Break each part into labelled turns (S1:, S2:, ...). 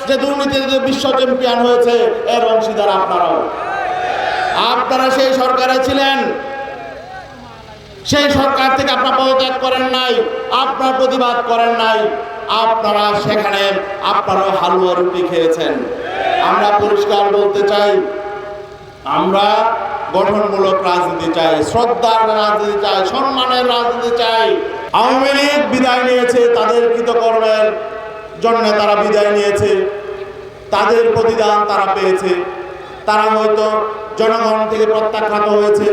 S1: যে দুর্নীতিতে বিশ্ব চ্যাম্পিয়ন হয়েছে এর অংশীদার আপনারাও। আপনারা সেই সরকারে ছিলেন, সেই সরকার থেকে আপনারা পদত্যাগ করেন নাই, আপনারা প্রতিবাদ করেন নাই, আপনারা সেখানে আপনারাও হালুয়া রুটি খেয়েছেন। আমরা পরিষ্কার বলতে চাই, আমরা গঠনমূলক রাজনীতি চাই, শ্রদ্ধার রাজনীতি চাই, সম্মানের রাজনীতি চাই। আওয়ামী লীগ বিদায় নিয়েছে, তাদের কৃতকর্মের জন্য তারা বিদায় নিয়েছে, তাদের প্রতিদান তারা পেয়েছে, তারা হয়তো জনগণ থেকে প্রত্যাখ্যাত হয়েছে।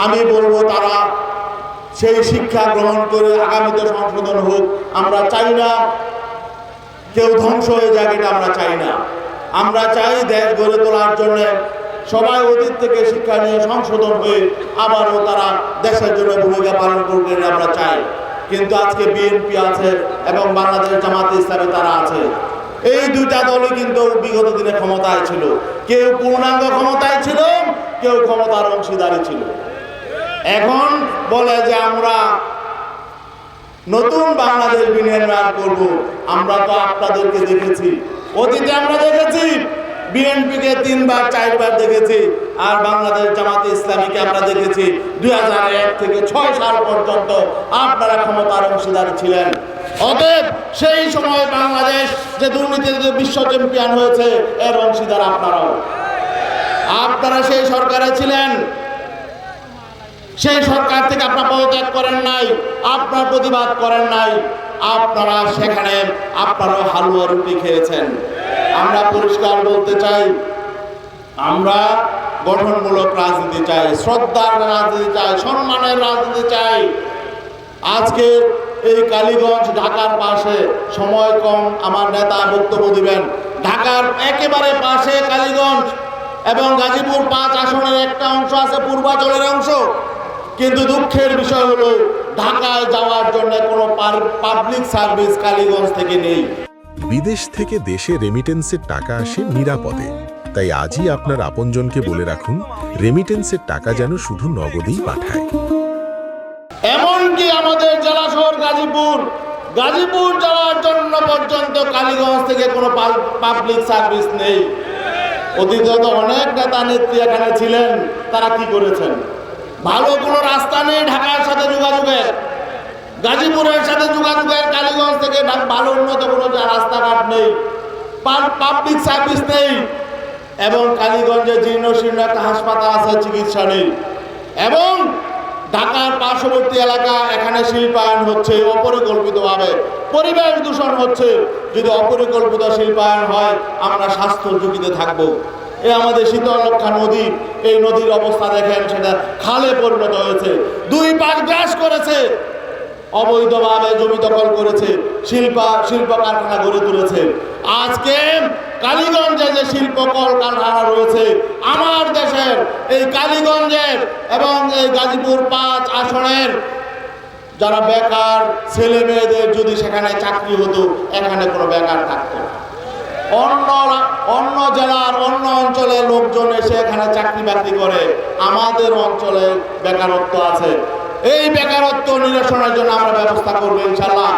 S1: আমি বলবো তারা সেই শিক্ষা গ্রহণ করে আগামীতে সংশোধন হোক। আমরা চাই না কেউ ধ্বংস হয়ে যাক, এটা আমরা চাই না। আমরা চাই দেশ গড়ে তোলার জন্য সবাই অতীত থেকে শিক্ষা নিয়ে সংশোধন হয়ে আবারও তারা দেশের জন্য ভূমিকা পালন করবে, আমরা চাই। কিন্তু আজকে বিএনপি আছে এবং বাংলাদেশ জামাতে ইসলামী তারা আছে। এই দুইটা দলই কিন্তু বিগত দিনে ক্ষমতায় ছিল, কেউ পূর্ণাঙ্গ ক্ষমতায় ছিল, কেউ ক্ষমতার অংশীদারি ছিল। এখন বলে যে আমরা নতুন বাংলাদেশ বিনির্মাণ করব। আমরা তো আপনাদেরকে দেখেছি, অতীতে আমরা দেখেছি বিএনপিকে 3 বার 4 বার দেখেছি, আর বাংলাদেশ জামাতে ইসলামীকে আমরা দেখেছি 2001 থেকে 6 সাল পর্যন্ত আপনারা ক্ষমতার অংশীদার ছিলেন। অতএব সেই সময় বাংলাদেশ যে দুর্নীতিতে বিশ্ব চ্যাম্পিয়ন হয়েছে এর অংশীদার আপনারাও। আপনারা সেই সরকারে ছিলেন, সেই সরকার থেকে আপনারা পদত্যাগ করেন নাই, আপনারা প্রতিবাদ করেন নাই, আপনারা সেখানে আপনারাও হালুয়া রুটি খেয়েছেন। আমরা পরিষ্কার বলতে চাই, আমরা গঠনমূলক রাজনীতি চাই, শ্রদ্ধার রাজনীতি চাই, সম্মানের রাজনীতি চাই। আজকে এই কালীগঞ্জ ঢাকার পাশে, সময় কম, আমার নেতা বক্তব্য দিবেন। ঢাকার একেবারে পাশে কালীগঞ্জ এবং গাজীপুর 5 আসনের একটা অংশ আছে, পূর্বাঞ্চলের অংশ। কিন্তু দুঃখের বিষয় হলো ঢাকায় যাওয়ার জন্য কোনো পাবলিক সার্ভিস কালীগঞ্জ থেকে নেই।
S2: বিদেশ থেকে দেশে রেমিটেন্সের টাকা আসে নিরাপদে। তাই আজই আপনার আপনজনকে বলে রাখুন, রেমিটেন্সের টাকা যেন শুধু নগদেই পাঠায়।
S1: এমনকি আমাদের জেলা শহর গাজীপুর যাওয়ার জন্য পর্যন্ত কালীগঞ্জ থেকে কোনো পাবলিক সার্ভিস নেই। অতীতে তো অনেক নেতা নেত্রী এখানে ছিলেন, তারা কি করেছেন? ভালো কোনো রাস্তা নেই ঢাকার সাথে যোগাযোগের, গাজীপুরের সাথে যোগাযোগের, কালীগঞ্জ থেকে ভালো উন্নত কোনো রাস্তাঘাট নেই, পাবলিক সার্ভিস নেই, এবং কালীগঞ্জে জীর্ণ শীর্ণ একটা হাসপাতাল আছে, চিকিৎসা নেই। এবং ঢাকার পার্শ্ববর্তী এলাকা, এখানে শিল্পায়ন হচ্ছে অপরিকল্পিতভাবে, পরিবেশ দূষণ হচ্ছে। যদি অপরিকল্পিত শিল্পায়ন হয়, আমরা স্বাস্থ্য ঝুঁকিতে থাকবো। এই আমাদের শীতলক্ষা নদী, এই নদীর অবস্থা দেখেন, সেটা খালে পরিণত হয়েছে। 2 পাক গ্রাস করেছে, অবৈধভাবে জমি দখল করেছে, শিল্প কারখানা গড়ে তুলেছে। আজকে কালীগঞ্জে যে শিল্প কলকারখানা রয়েছে আমার দেশের, এই কালীগঞ্জের এবং এই গাজীপুর 5 আসনের যারা বেকার ছেলে মেয়েদের যদি সেখানে চাকরি হতো, এখানে কোনো বেকার থাকতো না। অন্য জেলার অন্য অঞ্চলের লোকজন এসে এখানে চাকরি বাকরি করে, আমাদের অঞ্চলে বেকারত্ব আছে। এই বেকারত্ব নিরসনের জন্য আমরা ব্যবস্থা করবো ইনশাআল্লাহ।